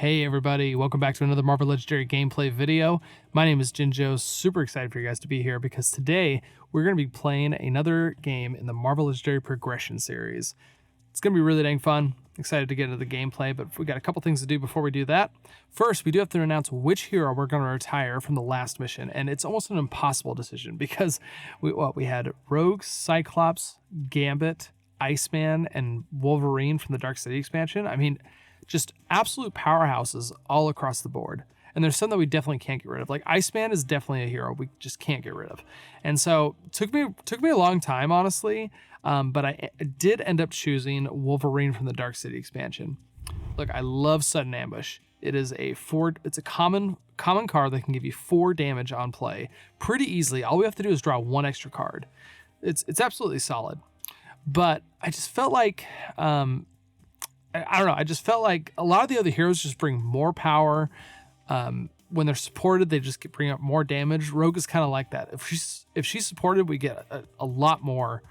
Hey everybody, welcome back to another Marvel Legendary gameplay video. My name is Jinjo, super excited for you guys to be here because today we're going to be playing another game in the Marvel Legendary Progression series. It's going to be really dang fun. Excited to get into the gameplay, but we got a couple things to do before we do that. First, we do have to announce which hero we're going to retire from the last mission, and it's almost an impossible decision because we had Rogue, Cyclops, Gambit, Iceman, and Wolverine from the Dark City expansion. I mean, just absolute powerhouses all across the board. And there's some that we definitely can't get rid of. Like Iceman is definitely a hero we just can't get rid of. And so it took me a long time, honestly. But I did end up choosing Wolverine from the Dark City expansion. Look, I love Sudden Ambush. It is it's a common card that can give you 4 damage on play pretty easily. All we have to do is draw 1 extra card. It's absolutely solid. But I just felt like I don't know. I just felt like a lot of the other heroes just bring more power. When they're supported, they just bring up more damage. Rogue is kind of like that. If she's supported, we get a lot more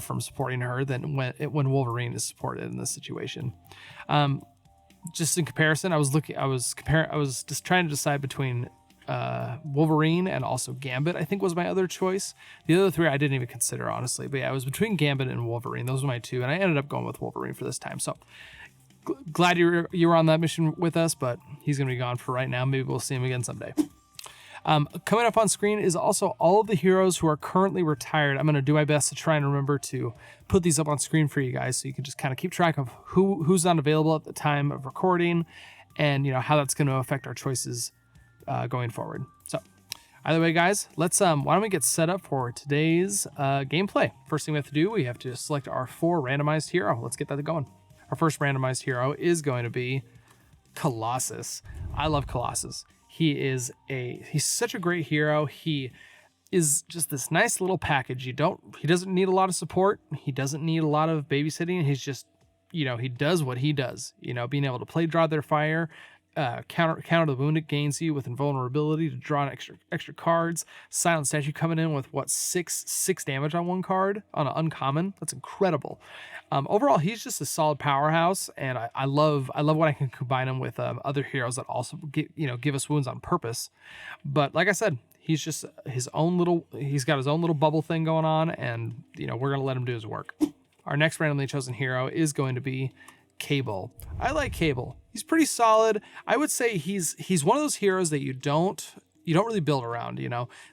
from supporting her than when Wolverine is supported in this situation. Just in comparison, I was just trying to decide between Wolverine and also Gambit, I think was my other choice. The other 3 I didn't even consider, honestly. But yeah, I was between Gambit and Wolverine. Those were my 2, and I ended up going with Wolverine for this time. So glad you were on that mission with us, but he's going to be gone for right now. Maybe we'll see him again someday. Coming up on screen is also all of the heroes who are currently retired. I'm going to do my best to try and remember to put these up on screen for you guys so you can just kind of keep track of who's unavailable at the time of recording and how that's going to affect our choices going forward. So either way, guys, let's why don't we get set up for today's gameplay. First thing we have to do, we have to select our 4 randomized hero. Let's get that going. Our first randomized hero is going to be Colossus. I love Colossus. He's such a great hero. He is just this nice little package. He doesn't need a lot of support. He doesn't need a lot of babysitting. He's just, he does what he does. Being able to play draw their fire, counter the wound it gains you with invulnerability to draw an extra cards. Silent Statue coming in with 6 damage on 1 card on an uncommon. That's incredible. Overall, he's just a solid powerhouse, and I love what I can combine him with other heroes that also give us wounds on purpose. But like I said, he's just he's got his own little bubble thing going on, and we're gonna let him do his work. Our next randomly chosen hero is going to be Cable. I like Cable. He's pretty solid. I would say he's one of those heroes that you don't really build around.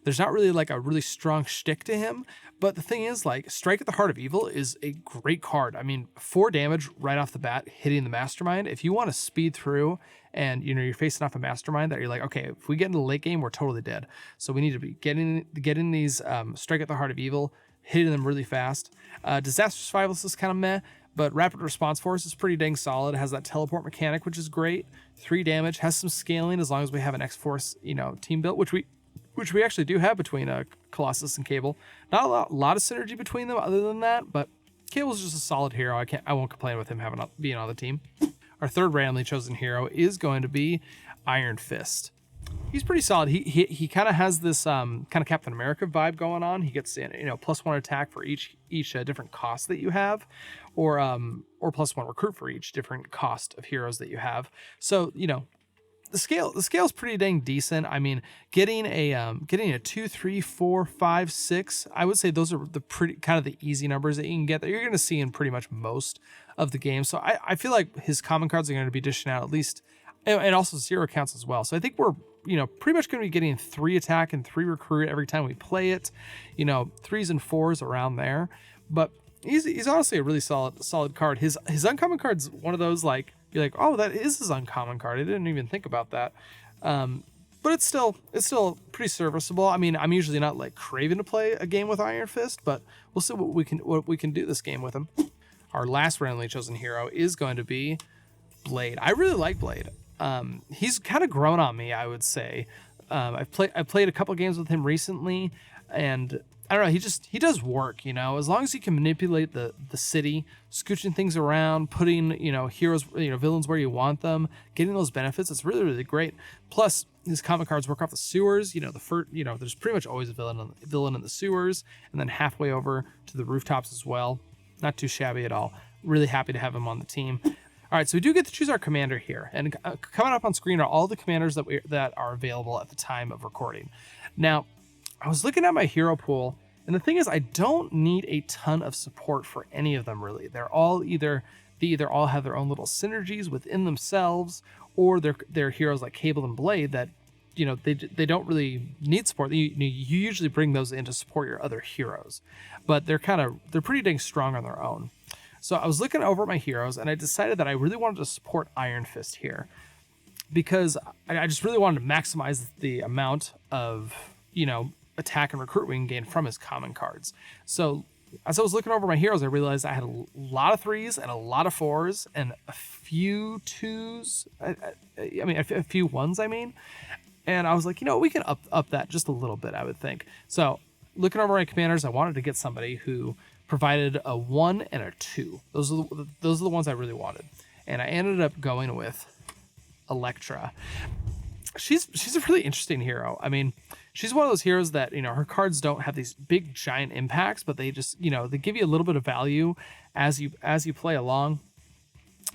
There's not really like a really strong shtick to him. But the thing is, like, Strike at the Heart of Evil is a great card. I mean, 4 damage right off the bat, hitting the Mastermind. If you want to speed through and you're facing off a Mastermind that you're like, okay, if we get into the late game, we're totally dead. So we need to be getting these Strike at the Heart of Evil, hitting them really fast. Disaster Survivalist is kind of meh. But Rapid Response Force is pretty dang solid. It has that teleport mechanic, which is great. 3 damage, has some scaling as long as we have an X-Force, team built, which we actually do have between Colossus and Cable. Not a lot of synergy between them other than that, but Cable's just a solid hero. I won't complain with him being on the team. Our third randomly chosen hero is going to be Iron Fist. He's pretty solid. He kind of has this kind of Captain America vibe going on. He gets +1 attack for each different cost that you have, or +1 recruit for each different cost of heroes that you have. So the scale's pretty dang decent. I mean, getting a 2, 3, 4, 5, 6. I would say those are the pretty kind of the easy numbers that you can get that you're going to see in pretty much most of the game. So I feel like his common cards are going to be dishing out at least. And also 0 counts as well. So I think we're, pretty much going to be getting 3 attack and 3 recruit every time we play it. 3s and 4s around there. But he's honestly a really solid card. His uncommon card's one of those like you're like, oh, that is his uncommon card. I didn't even think about that. But it's still pretty serviceable. I mean, I'm usually not like craving to play a game with Iron Fist, but we'll see what we can do this game with him. Our last randomly chosen hero is going to be Blade. I really like Blade. He's kind of grown on me, I would say. I've played a couple games with him recently, and I don't know, he does work, as long as he can manipulate the city, scooching things around, putting, heroes, villains where you want them, getting those benefits. It's really, really great. Plus, his common cards work off the sewers. There's pretty much always a villain in the sewers, and then halfway over to the rooftops as well. Not too shabby at all. Really happy to have him on the team. All right, so we do get to choose our commander here, and coming up on screen are all the commanders that are available at the time of recording. Now, I was looking at my hero pool, and the thing is, I don't need a ton of support for any of them really. They either all have their own little synergies within themselves, or they're heroes like Cable and Blade that, you know, they don't really need support. You usually bring those in to support your other heroes, but they're pretty dang strong on their own. So I was looking over at my heroes, and I decided that I really wanted to support Iron Fist here because I just really wanted to maximize the amount of, you know, attack and recruit we can gain from his common cards. So as I was looking over my heroes, I realized I had a lot of 3s and a lot of 4s and a few 2s. I mean, a few 1s, I mean. And I was like, you know, we can up that just a little bit, I would think. So looking over my commanders, I wanted to get somebody who provided a 1 and a 2. Those are the ones I really wanted. And I ended up going with Elektra. She's a really interesting hero. I mean, she's one of those heroes that, you know, her cards don't have these big giant impacts, but they just, you know, they give you a little bit of value as you play along.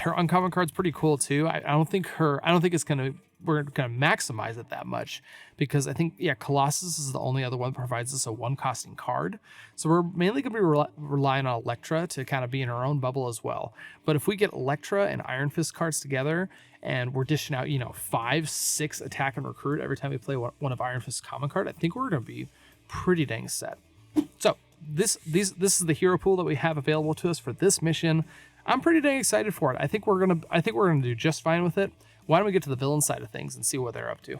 Her uncommon card's pretty cool too. I don't think we're gonna maximize it that much because I think, yeah, Colossus is the only other one that provides us a 1 costing card. So we're mainly gonna be relying on Elektra to kind of be in her own bubble as well. But if we get Elektra and Iron Fist cards together and we're dishing out, you know, 5, 6 attack and recruit every time we play one of Iron Fist's common card, I think we're gonna be pretty dang set. So this is the hero pool that we have available to us for this mission. I'm pretty dang excited for it. I think we're gonna do just fine with it. Why don't we get to the villain side of things and see what they're up to?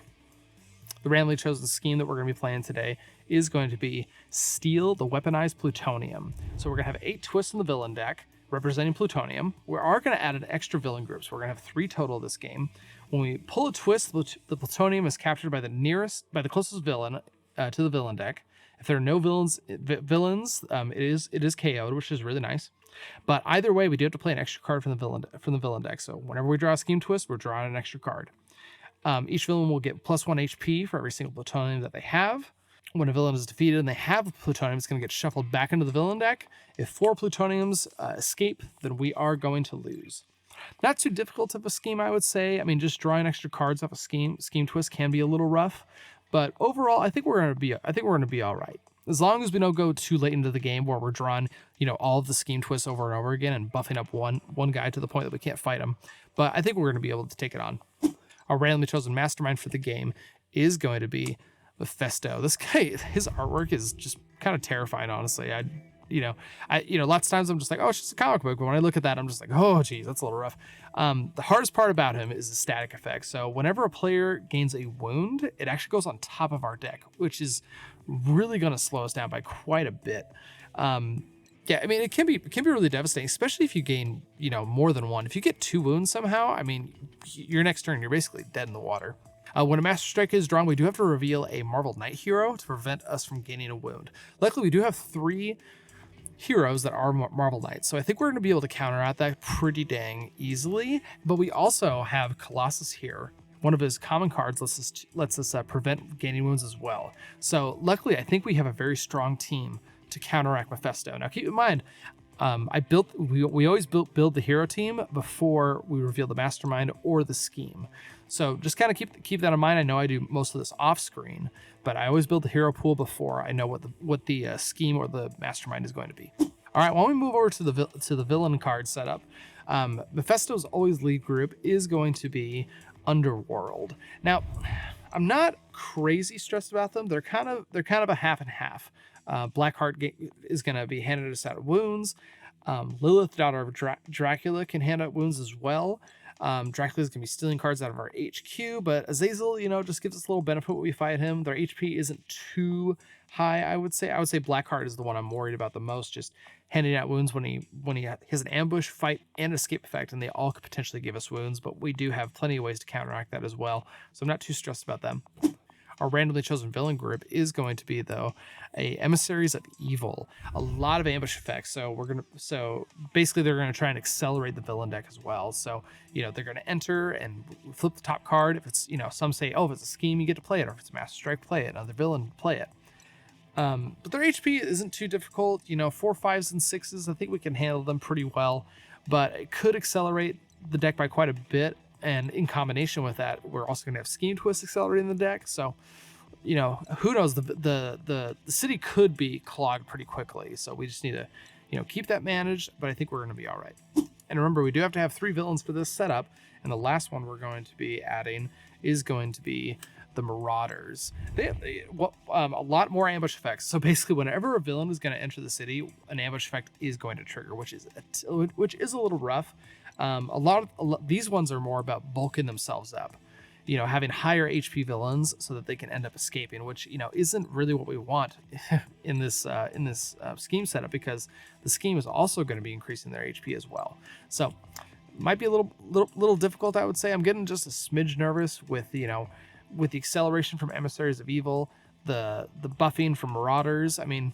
The randomly chosen scheme that we're going to be playing today is going to be Steal the Weaponized Plutonium. So we're going to have 8 twists in the villain deck representing Plutonium. We are going to add an extra villain group, so we're going to have 3 total this game. When we pull a twist, the Plutonium is captured by the closest villain to the villain deck. If there are no villains, it is KO'd, which is really nice. But either way, we do have to play an extra card from the villain deck. So whenever we draw a scheme twist, we're drawing an extra card. Each villain will get +1 HP for every single plutonium that they have. When a villain is defeated and they have plutonium, it's going to get shuffled back into the villain deck. If 4 plutoniums escape, then we are going to lose. Not too difficult of a scheme, I would say. I mean, just drawing extra cards off a scheme twist can be a little rough, but overall, I think we're going to be all right. As long as we don't go too late into the game where we're drawing, you know, all of the scheme twists over and over again and buffing up one guy to the point that we can't fight him. But I think we're going to be able to take it on. Our randomly chosen mastermind for the game is going to be Mephisto. This guy, his artwork is just kind of terrifying, honestly. Lots of times I'm just like, oh, it's just a comic book. But when I look at that, I'm just like, oh, geez, that's a little rough. The hardest part about him is the static effect. So whenever a player gains a wound, it actually goes on top of our deck, which is really going to slow us down by quite a bit. Yeah, I mean, it can be really devastating, especially if you gain, you know, more than 1. If you get 2 wounds somehow, I mean, your next turn, you're basically dead in the water. When a Master Strike is drawn, we do have to reveal a Marvel Knight hero to prevent us from gaining a wound. Luckily, we do have 3 heroes that are Marvel Knights, so I think we're going to be able to counteract that pretty dang easily. But we also have Colossus here. One of his common cards lets us prevent gaining wounds as well. So luckily, I think we have a very strong team to counteract Mephisto. Now keep in mind, we always build the hero team before we reveal the mastermind or the scheme. So just kind of keep that in mind. I know I do most of this off screen, but I always build the hero pool before I know what the scheme or the mastermind is going to be. All right, while we move over to the villain card setup, Mephisto's always lead group is going to be Underworld. Now, I'm not crazy stressed about them. They're kind of a half and half. Blackheart is going to be handed us out wounds. Lilith, daughter of Dracula, can hand out wounds as well. Dracula's going to be stealing cards out of our HQ, but Azazel, you know, just gives us a little benefit when we fight him. Their HP isn't too high, I would say. Blackheart is the one I'm worried about the most, just handing out wounds when he has an ambush, fight, and escape effect, and they all could potentially give us wounds, but we do have plenty of ways to counteract that as well, so I'm not too stressed about them. Our randomly chosen villain group is going to be, though, a Emissaries of Evil. A lot of ambush effects, so basically they're gonna try and accelerate the villain deck as well. So, you know, they're gonna enter and flip the top card. If it's, you know, some say, oh, if it's a scheme, you get to play it, or if it's a Master Strike, play it. Another villain, play it. But their HP isn't too difficult. You know, 4, 5s, and 6s, I think we can handle them pretty well. But it could accelerate the deck by quite a bit. And in combination with that, we're also going to have Scheme Twist accelerating the deck. So, you know, who knows? The city could be clogged pretty quickly. So we just need to, you know, keep that managed. But I think we're going to be all right. And remember, we do have to have 3 villains for this setup. And the last one we're going to be adding is going to be the Marauders. They have a lot more ambush effects. So basically, whenever a villain is going to enter the city, an ambush effect is going to trigger, which is a little rough. These ones are more about bulking themselves up, you know, having higher HP villains so that they can end up escaping, which, you know, isn't really what we want in this scheme setup, because the scheme is also going to be increasing their HP as well. So might be a little difficult, I would say. I'm getting just a smidge nervous with, you know, with the acceleration from Emissaries of Evil, the buffing from Marauders. I mean,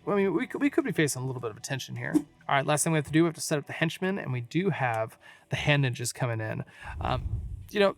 we could be facing a little bit of attention here. All right, last thing we have to do, we have to set up the Henchmen, and we do have the Hand Ninjas coming in. You know,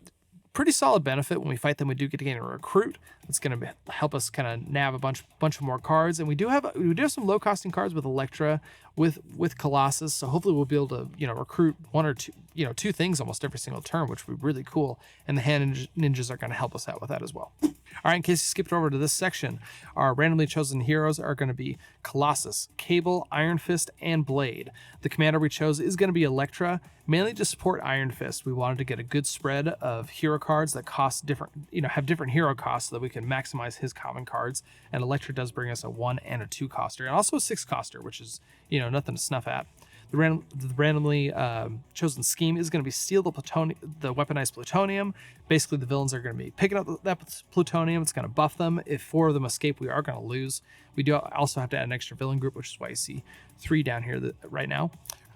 pretty solid benefit when we fight them. We do get to gain a recruit. It's going to help us kind of nab a bunch of more cards, and we do have some low costing cards with Elektra, with Colossus. So hopefully we'll be able to, you know, recruit 1 or 2, you know, 2 things almost every single turn, which would be really cool. And the Hand Ninjas are going to help us out with that as well. All right, in case you skipped over to this section, our randomly chosen heroes are going to be Colossus, Cable, Iron Fist, and Blade. The commander we chose is going to be Elektra, mainly to support Iron Fist. We wanted to get a good spread of hero cards that cost different, you know, have different hero costs so that we can maximize his common cards. And Elektra does bring us a 1 and a 2 coster, and also a 6 coster, which is, you know, nothing to snuff at. The randomly chosen scheme is going to be steal the weaponized plutonium. Basically, the villains are going to be picking up that plutonium. It's going to buff them. If 4 of them escape, we are going to lose. We do also have to add an extra villain group, which is why you see 3 down here right now.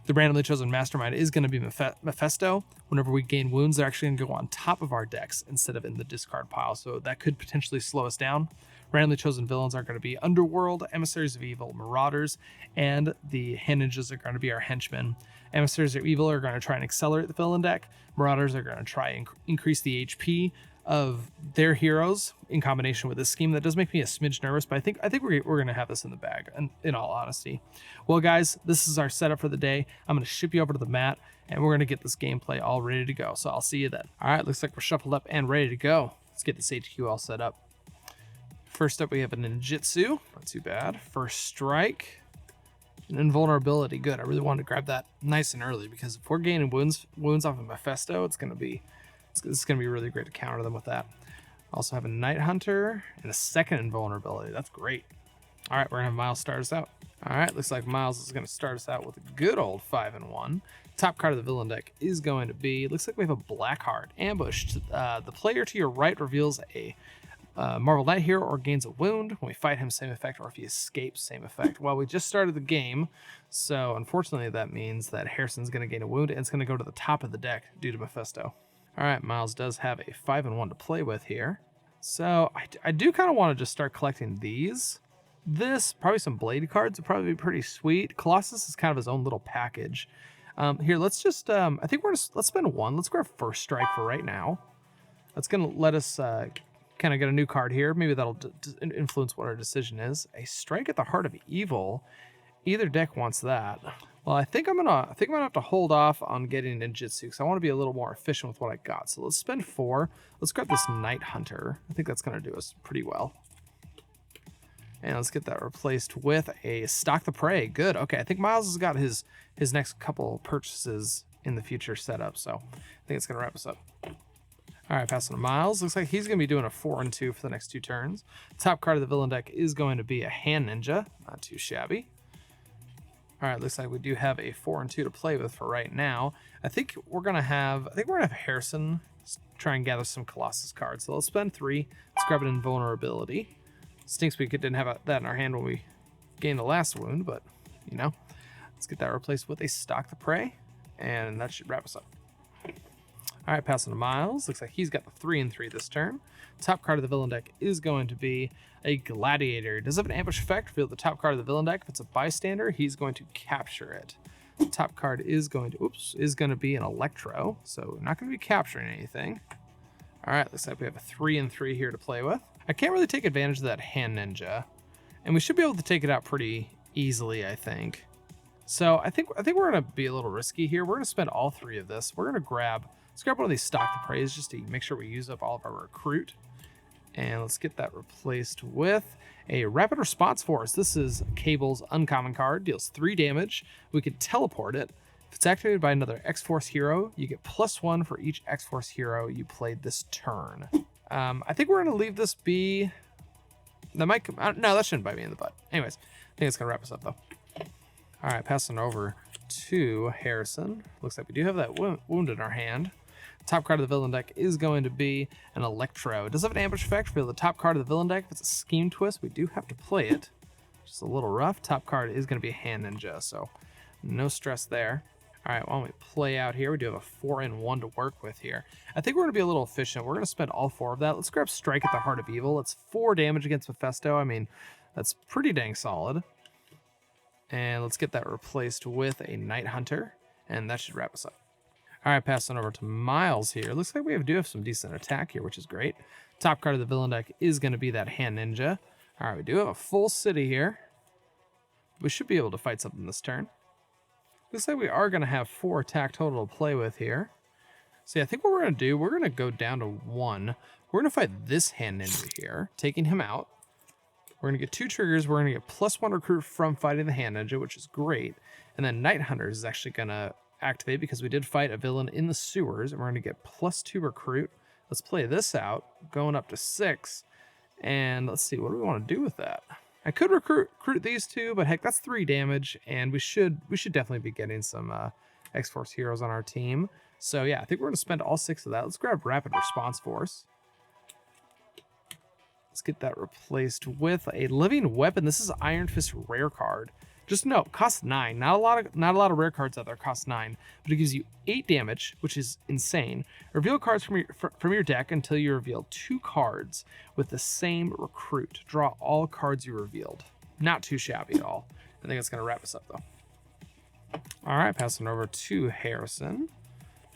The randomly chosen Mastermind is going to be Mephisto. Whenever we gain wounds, they're actually going to go on top of our decks instead of in the discard pile, so that could potentially slow us down. Randomly chosen villains are going to be Underworld, Emissaries of Evil, Marauders, and the Hand Ninjas are going to be our Henchmen. Emissaries of Evil are going to try and accelerate the villain deck. Marauders are going to try and increase the HP of their heroes in combination with this scheme. That does make me a smidge nervous, but I think we're going to have this in the bag, in all honesty. Well, guys, this is our setup for the day. I'm going to ship you over to the mat, and we're going to get this gameplay all ready to go. So I'll see you then. All right, looks like we're shuffled up and ready to go. Let's get this HQ all set up. First up, we have a ninjutsu. Not too bad. First strike. An invulnerability. Good. I really wanted to grab that nice and early, because if we're gaining wounds off of Mephisto, it's going to be really great to counter them with that. Also have a Night Hunter and a second invulnerability. That's great. All right, we're going to have Miles start us out. All right, looks like Miles is going to start us out with a good old 5-1. Top card of the villain deck is going to be, looks like we have a Blackheart. Ambush. The player to your right reveals a Marvel Knight hero or gains a wound. When we fight him, same effect, or if he escapes, same effect. Well, we just started the game, so unfortunately that means that Harrison's going to gain a wound, and it's going to go to the top of the deck due to Mephisto. All right, Miles does have a 5-1 to play with here. So I do kind of want to just start collecting these. Probably some Blade cards would probably be pretty sweet. Colossus is kind of his own little package. Here, let's just, I think let's spend 1. Let's grab First Strike for right now. That's going to let us kind of get a new card here. Maybe that'll influence what our decision is. A Strike at the Heart of Evil. Either deck wants that. Well, I think I'm gonna have to hold off on getting ninjutsu, because I want to be a little more efficient with what I got. So let's spend 4. Let's grab this Night Hunter. I think that's gonna do us pretty well. And let's get that replaced with a Stalk the Prey. Good. Okay, I think Miles has got his next couple purchases in the future set up, so I think it's gonna wrap us up. All right, passing to Miles. Looks like he's going to be doing a 4-2 for the next 2 turns. Top card of the villain deck is going to be a Hand Ninja. Not too shabby. All right, looks like we do have a 4-2 to play with for right now. I think we're going to have Harrison try and gather some Colossus cards. So let's spend 3. Let's grab an invulnerability. Stinks we didn't have that in our hand when we gained the last wound, but, you know. Let's get that replaced with a Stalk the Prey, and that should wrap us up. All right, passing to Miles. Looks like he's got the 3-3 this turn. Top card of the villain deck is going to be a Gladiator. Does have an ambush effect. Reveal the top card of the villain deck. If it's a bystander, he's going to capture it. The top card is going to be an Electro, so we're not going to be capturing anything. All right, looks like we have a 3-3 here to play with. I can't really take advantage of that Hand Ninja, and we should be able to take it out pretty easily, I think. So I think we're gonna be a little risky here. We're gonna spend all 3 of this. We're gonna let's grab one of these stock to praise just to make sure we use up all of our recruit. And let's get that replaced with a rapid response force. This is Cable's uncommon card, deals 3 damage. We can teleport it. If it's activated by another X-Force hero, you get +1 for each X-Force hero you played this turn. I think we're gonna leave this be. That might come. No, that shouldn't bite me in the butt. Anyways, I think it's gonna wrap us up though. All right, passing over to Harrison. Looks like we do have that wound in our hand. Top card of the villain deck is going to be an Elektra. It does have an ambush effect for the top card of the villain deck. If it's a scheme twist, we do have to play it. Just a little rough. Top card is going to be a hand ninja, so no stress there. All right, why don't we play out here? We do have a 4-in-1 to work with here. I think we're going to be a little efficient. We're going to spend all 4 of that. Let's grab Strike at the Heart of Evil. It's 4 damage against Mephisto. I mean, that's pretty dang solid. And let's get that replaced with a Night Hunter, and that should wrap us up. All right, passing over to Miles here. Looks like we do have some decent attack here, which is great. Top card of the villain deck is going to be that Hand Ninja. All right, we do have a full city here. We should be able to fight something this turn. Looks like we are going to have 4 attack total to play with here. So yeah, I think what we're going to do, we're going to go down to 1. We're going to fight this Hand Ninja here, taking him out. We're going to get 2 triggers. We're going to get +1 recruit from fighting the Hand Ninja, which is great. And then Night Hunters is actually going to activate because we did fight a villain in the sewers. And we're going to get +2 recruit. Let's play this out, going up to 6. And let's see, what do we want to do with that? I could recruit these 2, but heck, that's 3 damage. And we should definitely be getting some X-Force heroes on our team. So yeah, I think we're going to spend all 6 of that. Let's grab Rapid Response Force. Let's get that replaced with a Living Weapon. This is Iron Fist rare card. Just note, costs 9. Not a lot of rare cards out there cost 9, but it gives you 8 damage, which is insane. Reveal cards from your deck until you reveal 2 cards with the same recruit. Draw all cards you revealed. Not too shabby at all. I think it's going to wrap us up though. All right, passing over to Harrison.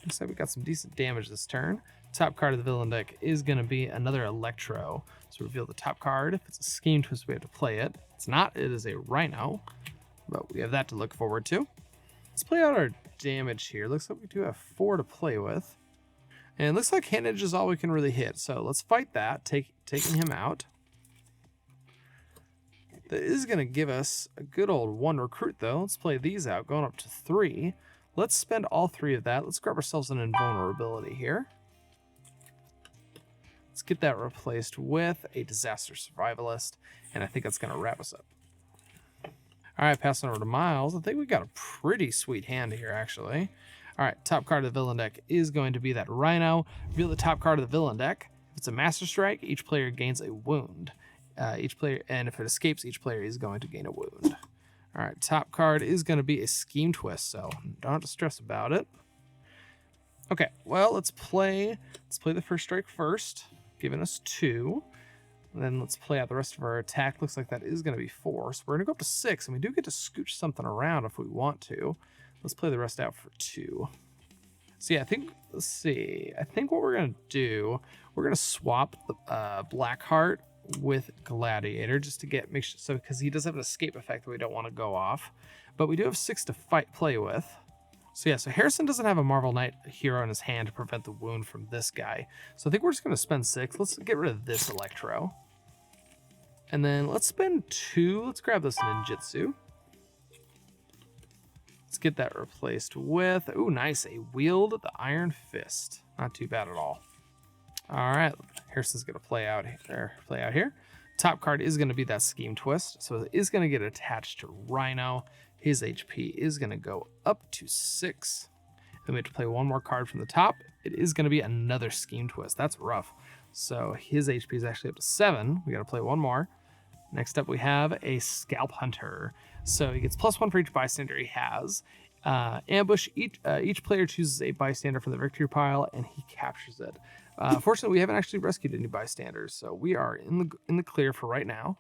Looks like we got some decent damage this turn. Top card of the villain deck is going to be another Electro. So reveal the top card. If it's a scheme twist, we have to play it. If it's not, it is a Rhino. But we have that to look forward to. Let's play out our damage here. Looks like we do have 4 to play with. And it looks like Hand Ninja is all we can really hit. So let's fight that, taking him out. That is going to give us a good old 1 recruit though. Let's play these out, going up to 3. Let's spend all 3 of that. Let's grab ourselves an invulnerability here. Let's get that replaced with a Disaster Survivalist, and I think that's going to wrap us up. All right, passing over to Miles. I think we got a pretty sweet hand here, actually. All right, top card of the villain deck is going to be that Rhino. Reveal the top card of the villain deck. If it's a Master Strike, each player gains a wound. And if it escapes, each player is going to gain a wound. All right, top card is going to be a Scheme Twist, so don't have to stress about it. Okay, well, let's play the first strike first, giving us 2. And then let's play out the rest of our attack. Looks like that is going to be 4. So we're going to go up to 6, and we do get to scooch something around if we want to. Let's play the rest out for 2. So yeah, let's see. I think what we're going to do, we're going to swap the Blackheart with Gladiator just to make sure, so because he does have an escape effect that we don't want to go off. But we do have 6 to play with. So yeah, so Harrison doesn't have a Marvel Knight hero in his hand to prevent the wound from this guy. So I think we're just going to spend 6. Let's get rid of this Electro. And then let's spend 2. Let's grab this Ninjutsu. Let's get that replaced with, ooh, nice, a Wield the Iron Fist. Not too bad at all. All right, Harrison's going to play out here. Top card is going to be that Scheme Twist. So it is going to get attached to Rhino. His HP is going to go up to 6. Then we have to play 1 more card from the top. It is going to be another Scheme Twist. That's rough. So his HP is actually up to 7. We got to play 1 more. Next up, we have a Scalp Hunter. So he gets +1 for each bystander he has. Ambush, each player chooses a bystander from the victory pile, and he captures it. Fortunately, we haven't actually rescued any bystanders, so we are in the clear for right now.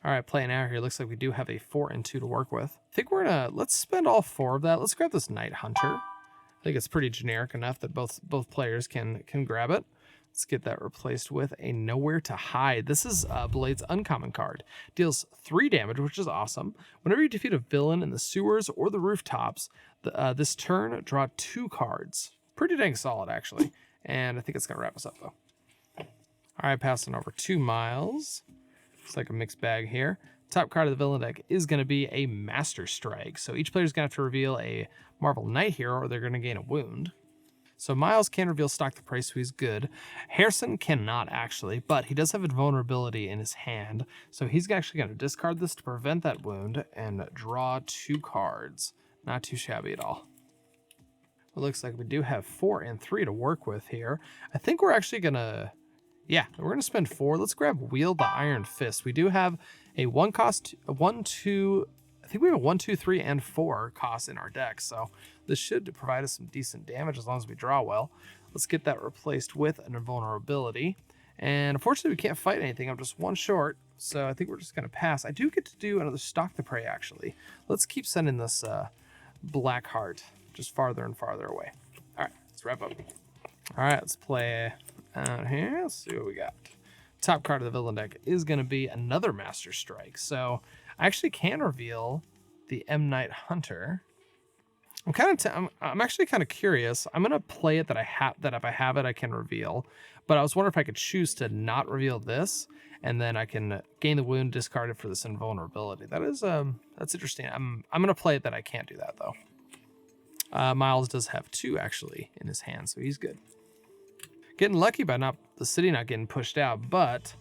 All right, playing out here, looks like we do have a 4-2 to work with. I think let's spend all 4 of that. Let's grab this Night Hunter. I think it's pretty generic enough that both players can grab it. Let's get that replaced with a Nowhere to Hide. This is Blade's uncommon card. Deals 3 damage, which is awesome. Whenever you defeat a villain in the sewers or the rooftops, this turn, draw 2 cards. Pretty dang solid, actually. And I think it's going to wrap us up, though. All right, passing over to Miles. It's like a mixed bag here. Top card of the villain deck is going to be a Master Strike. So each player is going to have to reveal a Marvel Knight hero or they're going to gain a wound. So Miles can reveal Stock the Prey, so he's good. Harrison cannot, actually, but he does have invulnerability in his hand. So he's actually going to discard this to prevent that wound and draw 2 cards. Not too shabby at all. It looks like we do have 4 and 3 to work with here. I think we're actually going to... Yeah, we're going to spend 4. Let's grab Wield the Iron Fist. We do have a 1 cost, a 1, 2... I think we have a 1, 2, 3, and 4 costs in our deck, so this should provide us some decent damage as long as we draw well. Let's get that replaced with an invulnerability. And unfortunately, we can't fight anything. I'm just 1 short, so I think we're just going to pass. I do get to do another Stalk the Prey, actually. Let's keep sending this Black Heart just farther and farther away. All right, let's wrap up. All right, let's play out here. Let's see what we got. Top card of the villain deck is going to be another Master Strike. So I actually can reveal the M. Night Hunter. I'm actually kind of curious. I'm going to play it that if I have it, I can reveal. But I was wondering if I could choose to not reveal this, and then I can gain the wound, discard it for this invulnerability. That is that's interesting. I'm going to play it that I can't do that though. Miles does have 2 actually in his hand, so he's good. Getting lucky by the city not getting pushed out, but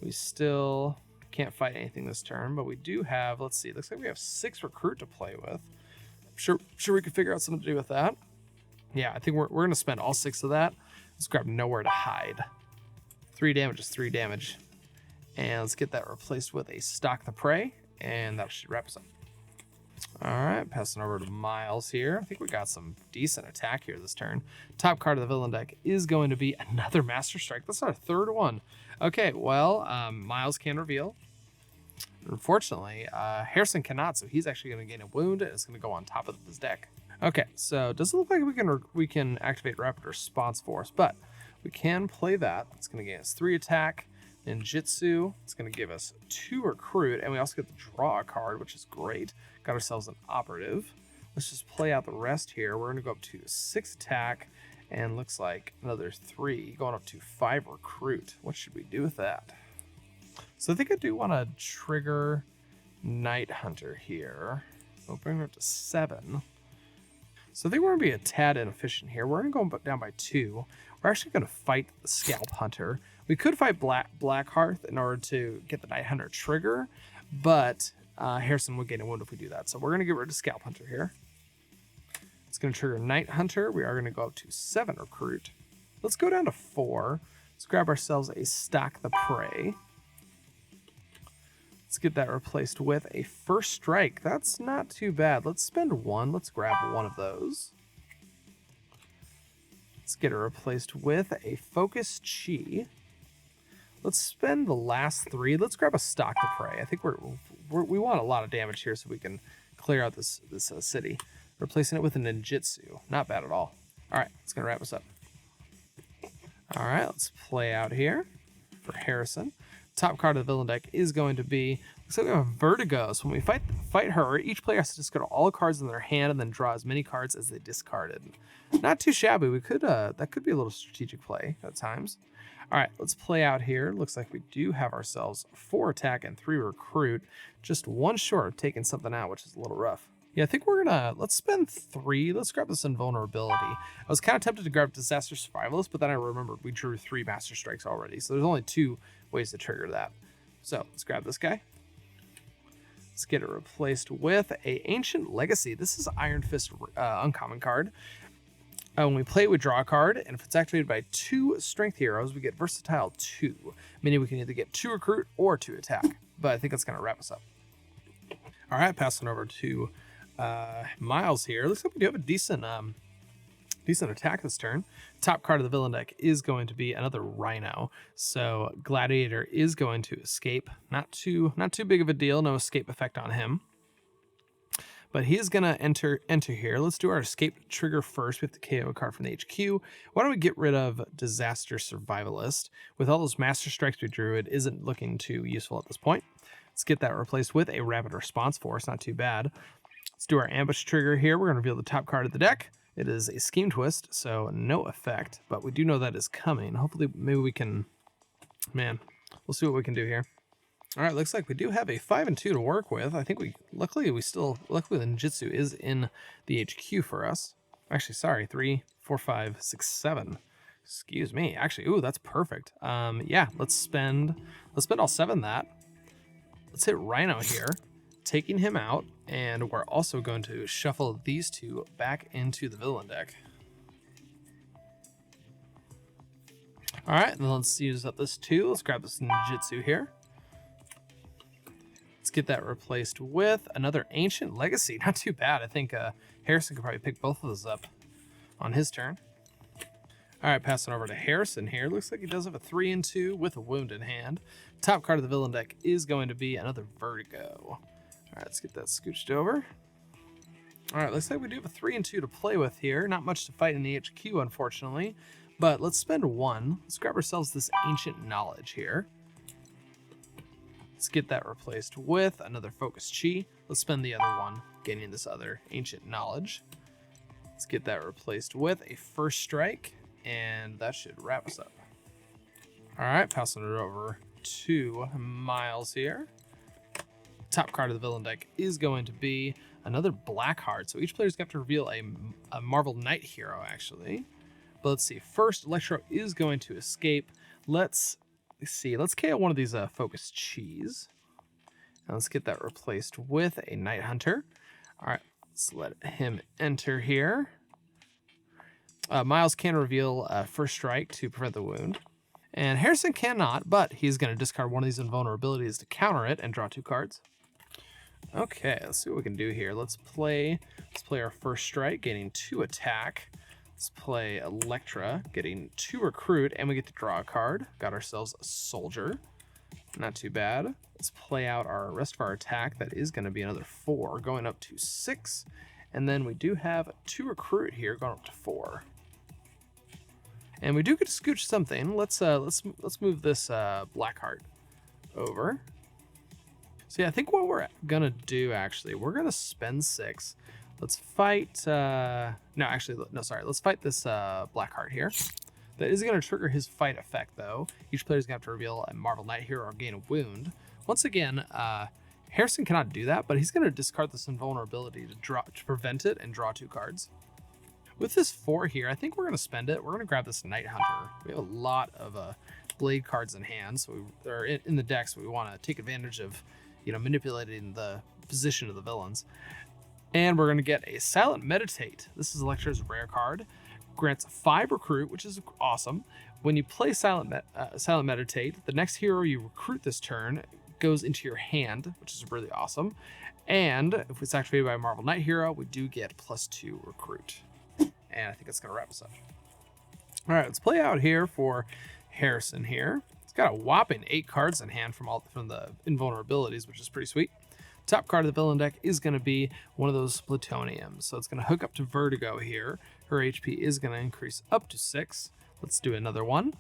we still can't fight anything this turn. But we do have, let's see, looks like we have 6 recruit to play with. Sure we could figure out something to do with that. Yeah, I think we're going to spend all 6 of that. Let's grab Nowhere to Hide. 3 damage is 3 damage. And let's get that replaced with a Stalk the Prey, and that should wrap us up. All right, passing over to Miles here. I think we got some decent attack here this turn. Top card of the villain deck is going to be another Master Strike. That's our 3rd one. Okay, well, Miles can reveal. Unfortunately, Harrison cannot, so he's actually going to gain a wound, and it's going to go on top of his deck. Okay, so it doesn't look like we can activate Rapid Response Force, but we can play that. It's going to gain us 3 attack. Ninjutsu, it's going to give us 2 recruit, and we also get to draw a card, which is great. Got ourselves an operative. Let's just play out the rest here. We're going to go up to 6 attack, and looks like another 3, going up to 5 recruit. What should we do with that? So I think I do want to trigger Night Hunter here. We'll bring it up to 7. So I think we're going to be a tad inefficient here. We're going to go down by 2. We're actually going to fight the Scalp Hunter. We could fight Blackhearth in order to get the Night Hunter trigger, but Harrison would gain a wound if we do that. So we're going to get rid of Scalp Hunter here. It's going to trigger Night Hunter. We are going to go up to 7 recruit. Let's go down to 4. Let's grab ourselves a Stalk the Prey. Let's get that replaced with a First Strike. That's not too bad. Let's spend 1. Let's grab 1 of those. Let's get it replaced with a Focus Chi. Let's spend the last 3. Let's grab a Stalk the Prey. I think we want a lot of damage here so we can clear out this city. Replacing it with a Ninjutsu. Not bad at all. All right, it's going to wrap us up. All right, let's play out here for Harrison. Top card of the villain deck is going to be, looks like we have Vertigo. So when we fight her, each player has to discard all the cards in their hand and then draw as many cards as they discarded. Not too shabby. We could that could be a little strategic play at times. All right, let's play out here. Looks like we do have ourselves 4 attack and 3 recruit. Just 1 short of taking something out, which is a little rough. Yeah, I think we're gonna, let's spend 3. Let's grab this invulnerability. I was kind of tempted to grab Disaster Survivalist, but then I remembered we drew 3 Master Strikes already. So there's only 2 ways to trigger that. So let's grab this guy. Let's get it replaced with a Ancient Legacy. This is Iron Fist uncommon card. When we play it, we draw a card, and if it's activated by 2 strength heroes, we get Versatile 2, meaning we can either get 2 recruit or 2 attack. But I think that's going to wrap us up. All right, passing over to Miles here. Looks like we do have a decent attack this turn. Top card of the villain deck is going to be another Rhino. So Gladiator is going to escape. Not too big of a deal. No escape effect on him. But he is going to enter here. Let's do our escape trigger first. We have to KO a card from the HQ. Why don't we get rid of Disaster Survivalist? With all those Master Strikes we drew, it isn't looking too useful at this point. Let's get that replaced with a Rapid Response Force. Not too bad. Let's do our Ambush trigger here. We're going to reveal the top card of the deck. It is a Scheme Twist, so no effect. But we do know that is coming. Hopefully, maybe we can... Man, we'll see what we can do here. All right, looks like we do have a 5 and 2 to work with. I think luckily the ninjutsu is in the HQ for us. Actually, sorry, 3, 4, 5, 6, 7. Excuse me. Actually, ooh, that's perfect. Yeah, let's spend all 7 that. Let's hit Rhino here, taking him out, and we're also going to shuffle these 2 back into the villain deck. All right, then let's use up this 2. Let's grab this ninjutsu here. Let's get that replaced with another Ancient Legacy. Not too bad. I think Harrison could probably pick both of those up on his turn. All right, passing over to Harrison here. Looks like he does have a 3 and 2 with a wound in hand. Top card of the villain deck is going to be another Vertigo. All right, let's get that scooched over. All right, looks like we do have a 3 and 2 to play with here. Not much to fight in the HQ, unfortunately. But let's spend 1. Let's grab ourselves this Ancient Knowledge here. Let's get that replaced with another Focus Chi. Let's spend the other 1, gaining this other Ancient Knowledge. Let's get that replaced with a First Strike, and that should wrap us up. All right, passing it over to Miles here. Top card of the villain deck is going to be another Blackheart. So each player's going to have to reveal a Marvel Knight hero, actually. But let's see. First, Elektra is going to escape. Let's see. Let's KO one of these Focus Chis. And let's get that replaced with a Night Hunter. All right, let's let him enter here. Miles can reveal First Strike to prevent the wound. And Harrison cannot, but he's going to discard one of these invulnerabilities to counter it and draw 2 cards. Okay, let's see what we can do here. Let's play our First Strike, gaining 2 attack. Let's play Elektra, getting 2 recruit, and we get to draw a card. Got ourselves a Soldier. Not too bad. Let's play out our rest of our attack. That is going to be another 4, going up to 6. And then we do have 2 recruit here, going up to 4. And we do get to scooch something. Let's move this Blackheart over. So yeah, I think what we're gonna do actually, we're gonna spend 6. Let's fight. Let's fight this Blackheart here. That is gonna trigger his fight effect though. Each player is gonna have to reveal a Marvel Knight hero or gain a wound. Once again, Harrison cannot do that, but he's gonna discard this invulnerability to prevent it and draw 2 cards. With this 4 here, I think we're going to spend it. We're going to grab this Night Hunter. We have a lot of blade cards in hand, so they're in the deck, so we want to take advantage of, manipulating the position of the villains. And we're going to get a Silent Meditate. This is Elektra's rare card. Grants 5 recruit, which is awesome. When you play Silent Meditate, the next hero you recruit this turn goes into your hand, which is really awesome. And if it's activated by a Marvel Knight hero, we do get +2 recruit. And I think it's going to wrap us up. All right, let's play out here for Harrison here. He's got a whopping 8 cards in hand from the invulnerabilities, which is pretty sweet. Top card of the villain deck is going to be one of those Plutoniums. So it's going to hook up to Vertigo here. Her HP is going to increase up to 6. Let's do another one.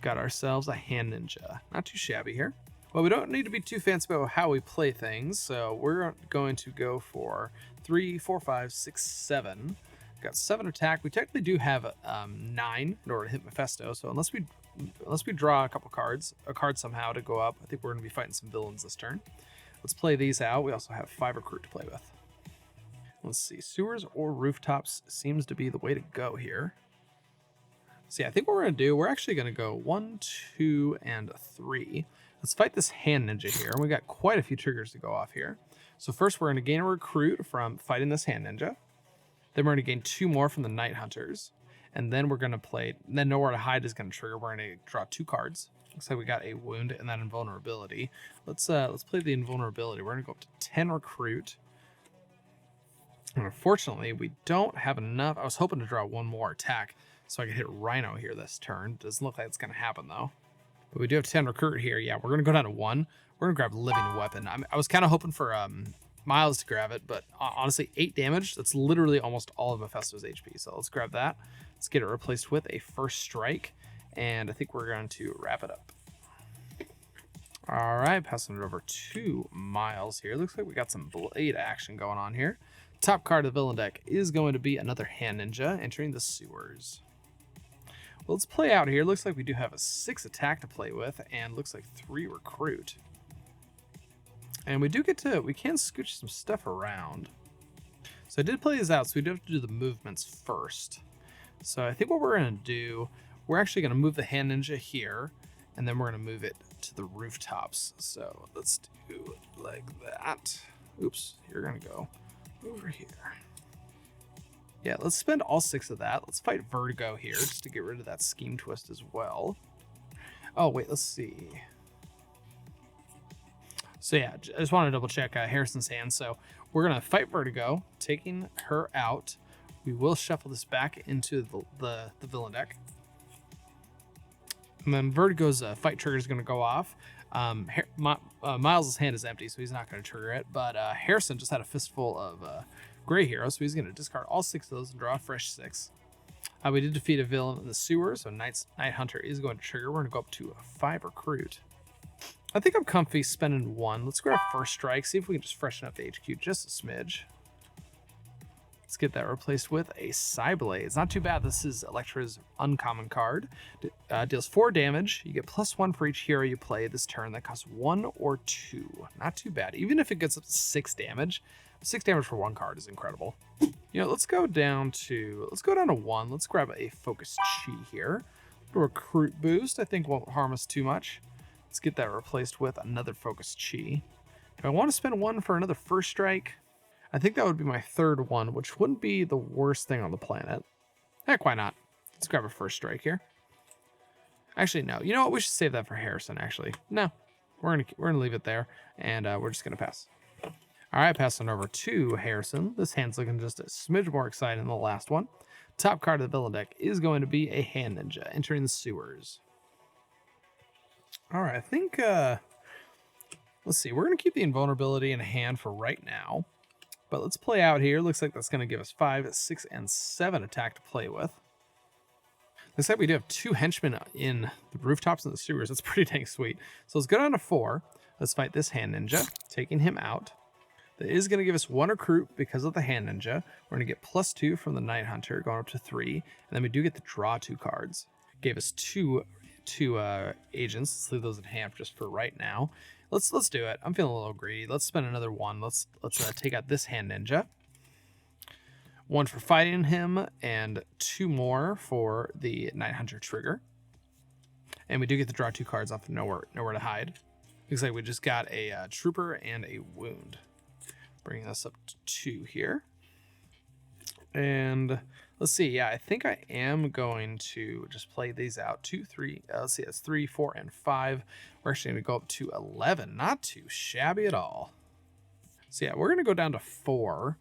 Got ourselves a Hand Ninja. Not too shabby here. Well, we don't need to be too fancy about how we play things. So we're going to go for 3, 4, 5, 6, 7. Got 7 attack. We technically do have 9 in order to hit Mephisto. So unless we draw a card somehow to go up, I think we're going to be fighting some villains this turn. Let's play these out. We also have 5 recruit to play with. Let's see. Sewers or rooftops seems to be the way to go here. So yeah, I think what we're going to do, we're actually going to go 1, 2, and 3. Let's fight this Hand Ninja here. And we got quite a few triggers to go off here. So first we're going to gain a recruit from fighting this Hand Ninja. Then we're going to gain 2 more from the Night Hunters. And then we're going to play, then Nowhere to Hide is going to trigger. We're going to draw 2 cards. Looks like we got a wound and that invulnerability. Let's play the invulnerability. We're going to go up to 10 recruit. And unfortunately, we don't have enough. I was hoping to draw 1 more attack so I could hit Rhino here this turn. Doesn't look like it's going to happen though. But we do have 10 recruit here. Yeah, we're going to go down to 1. We're going to grab Living Weapon. I was kind of hoping for Miles to grab it, but honestly, 8 damage. That's literally almost all of Mephisto's HP. So let's grab that. Let's get it replaced with a first strike, and I think we're going to wrap it up. All right, passing it over to Miles here. Looks like we got some blade action going on here. Top card of the villain deck is going to be another Hand Ninja entering the sewers. Well, let's play out here. Looks like we do have a 6 attack to play with, and looks like 3 recruit. And we can scooch some stuff around. So I did play these out, so we do have to do the movements first. So I think what we're going to do, we're actually going to move the Hand Ninja here, and then we're going to move it to the rooftops. So let's do it like that. Oops, you're going to go over here. Yeah, let's spend all 6 of that. Let's fight Vertigo here just to get rid of that scheme twist as well. Oh, wait, let's see. So yeah, I just want to double check Harrison's hand. So we're going to fight Vertigo, taking her out. We will shuffle this back into the villain deck. And then Vertigo's fight trigger is going to go off. Miles' hand is empty, so he's not going to trigger it. But Harrison just had a fistful of gray heroes, so he's going to discard all 6 of those and draw a fresh 6. We did defeat a villain in the sewer, so Night Hunter is going to trigger. We're going to go up to a 5 recruit. I think I'm comfy spending 1. Let's grab first strike, see if we can just freshen up the HQ just a smidge. Let's get that replaced with a Psyblade. It's not too bad. This is Elektra's uncommon card. Deals 4 damage. You get +1 for each hero you play this turn that costs 1 or 2. Not too bad. Even if it gets up to 6 damage, 6 damage for 1 card is incredible. You know, let's go down to 1. Let's grab a Focus Chi here. A recruit boost, I think won't harm us too much. Let's get that replaced with another Focus Chi. Do I want to spend 1 for another first strike? I think that would be my 3rd one, which wouldn't be the worst thing on the planet. Heck, why not? Let's grab a first strike here. Actually, no. You know what? We should save that for Harrison, actually. No. We're gonna leave it there, and we're just going to pass. All right, passing over to Harrison. This hand's looking just a smidge more exciting than the last one. Top card of the villain deck is going to be a Hand Ninja entering the sewers. All right, I think, let's see. We're going to keep the invulnerability in hand for right now. But let's play out here. Looks like that's going to give us 5, 6, and 7 attack to play with. Looks like we do have 2 henchmen in the rooftops and the sewers. That's pretty dang sweet. So let's go down to 4. Let's fight this Hand Ninja, taking him out. That is going to give us 1 recruit because of the Hand Ninja. We're going to get +2 from the Night Hunter, going up to 3. And then we do get to draw 2 cards. Gave us two agents. Let's leave those in hand just for right now. Let's do it. I'm feeling a little greedy. Let's spend another 1. Let's take out this Hand Ninja. 1 for fighting him, and 2 more for the Night Hunter trigger. And we do get to draw 2 cards off of Nowhere to Hide. Looks like we just got a Trooper and a Wound. Bringing us up to 2 here. And let's see. Yeah, I think I am going to just play these out. 2, 3. Let's see. That's 3, 4, and 5. We're actually going to go up to 11. Not too shabby at all. So yeah, we're going to go down to 4.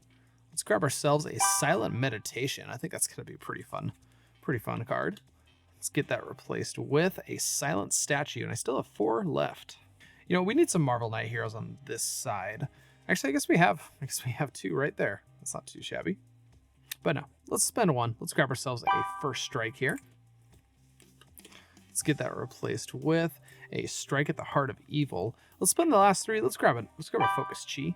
Let's grab ourselves a Silent Meditation. I think that's going to be pretty fun card. Let's get that replaced with a Silent Statue, and I still have 4 left. You know, we need some Marvel Knight heroes on this side. Actually, I guess we have 2 right there. That's not too shabby. But no, let's spend 1. Let's grab ourselves a first strike here. Let's get that replaced with a Strike at the Heart of Evil. Let's spend the last 3. Let's grab a Focus Chi.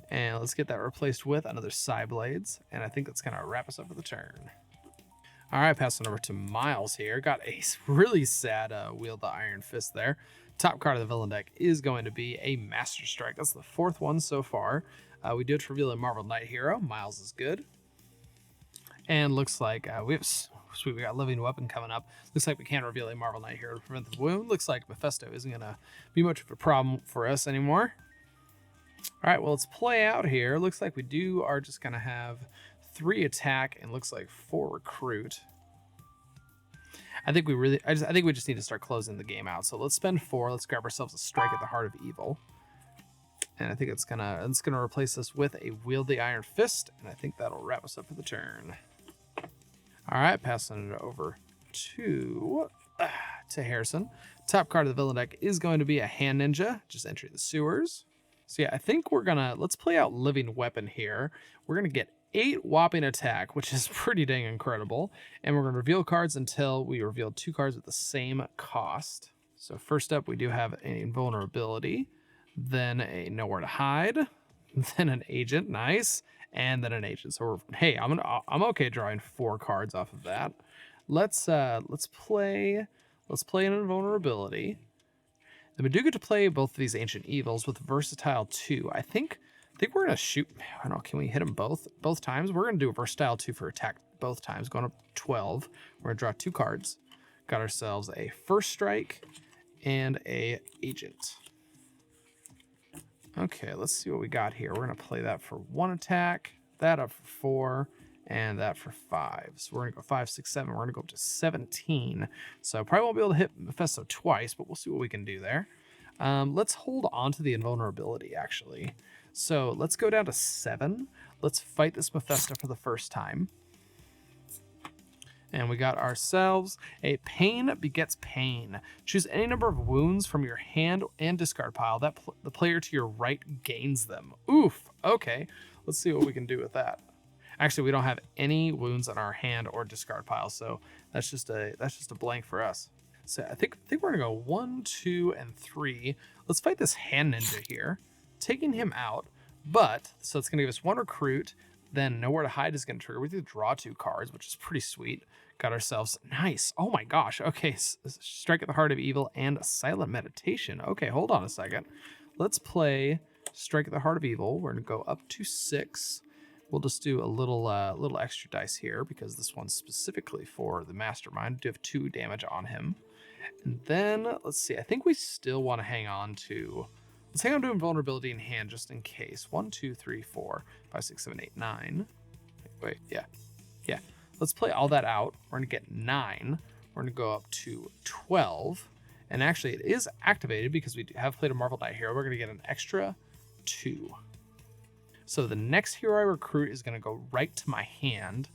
And let's get that replaced with another Psyblades. And I think that's going to wrap us up for the turn. All right, passing over to Miles here. Got a really sad Wield the Iron Fist there. Top card of the villain deck is going to be a Master Strike. That's the 4th one so far. We did reveal a Marvel Knight hero. Miles is good. And looks like we got Living Weapon coming up. Looks like we can't reveal a Marvel Knight hero to prevent the wound. Looks like Mephisto isn't going to be much of a problem for us anymore. All right, well, let's play out here. Looks like we are just going to have 3 attack and looks like 4 recruit. I think we just need to start closing the game out. So let's spend 4. Let's grab ourselves a Strike at the Heart of Evil. And I think it's gonna replace us with a Wield the Iron Fist, and I think that'll wrap us up for the turn. All right, passing it over to Harrison. Top card of the villain deck is going to be a Hand Ninja, just entering the sewers. So yeah, I think let's play out Living Weapon here. We're gonna get 8 whopping attack, which is pretty dang incredible. And we're gonna reveal cards until we reveal 2 cards with the same cost. So first up, we do have an Invulnerability, then a Nowhere to Hide, then an Agent, nice, and then an Agent. So hey, I'm okay drawing 4 cards off of that. Let's play an Invulnerability. Then we do get to play both of these Ancient Evils with Versatile 2. I think we're gonna shoot. I don't know. Can we hit them both times? We're gonna do a Versatile 2 for attack both times, going up 12. We're gonna draw 2 cards. Got ourselves a First Strike and a Agent. Okay, let's see what we got here. We're gonna play that for 1 attack, that up for 4, and that for 5. So we're gonna go 5, 6, 7. We're gonna go up to 17. So probably won't be able to hit Mephisto twice, but we'll see what we can do there. Let's hold on to the Invulnerability, actually. So let's go down to 7. Let's fight this Mephisto for the first time. And we got ourselves a Pain Begets Pain. Choose any number of wounds from your hand and discard pile. The player to your right gains them. Oof. Okay. Let's see what we can do with that. Actually, we don't have any wounds on our hand or discard pile, so that's just a blank for us. So I think we're gonna go 1, 2, and 3. Let's fight this Hand Ninja here, taking him out. So it's gonna give us 1 recruit. Then Nowhere to Hide is gonna trigger. We do draw 2 cards, which is pretty sweet. Got ourselves nice. Oh my gosh. Okay, Strike at the Heart of Evil and Silent Meditation. Okay, hold on a second. Let's play Strike at the Heart of Evil. We're gonna go up to 6. We'll just do a little extra dice here because this one's specifically for the Mastermind. We do have 2 damage on him. And then let's see. I think we still want to hang on to. Let's hang on to Invulnerability in hand just in case. 1, 2, 3, 4, 5, 6, 7, 8, 9. Wait, yeah. Let's play all that out. We're gonna get 9. We're gonna go up to 12. And actually, it is activated because we have played a Marvel Knight hero. We're gonna get an extra 2. So the next hero I recruit is gonna go right to my hand.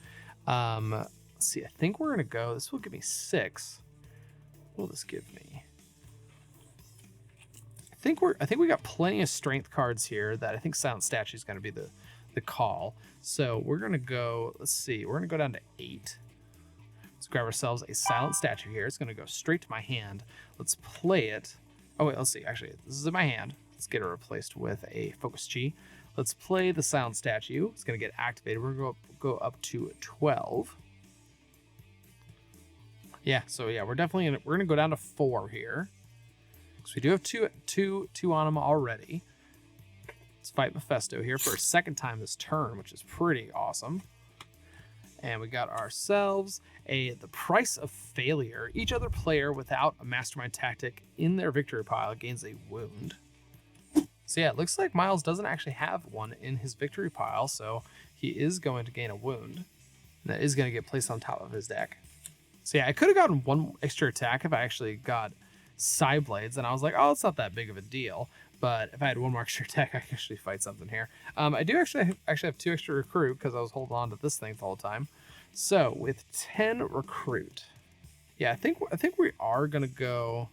Let's see. I think we're gonna go. This will give me 6. What will this give me? I think we got plenty of strength cards here that I think Silent Statue is going to be the call. So we're going to go, let's see, we're going to go down to 8. Let's grab ourselves a Silent Statue here. It's going to go straight to my hand. Let's play it. Oh, wait, let's see. Actually, this is in my hand. Let's get it replaced with a Focus Chi. Let's play the Silent Statue. It's going to get activated. We're going to go up to 12. Yeah, so yeah, we're going to go down to 4 here. So we do have two on him already. Let's fight Mephisto here for a second time this turn, which is pretty awesome. And we got ourselves the Price of Failure. Each other player without a Mastermind tactic in their victory pile gains a wound. So yeah, it looks like Miles doesn't actually have one in his victory pile, so he is going to gain a wound. And that is going to get placed on top of his deck. So yeah, I could have gotten 1 extra attack if I actually got Side Blades, and I was like, oh, it's not that big of a deal. But if I had 1 more extra attack, I could actually fight something here. I do actually have 2 extra recruit because I was holding on to this thing the whole time. So with 10 recruit, yeah, I think we are gonna go.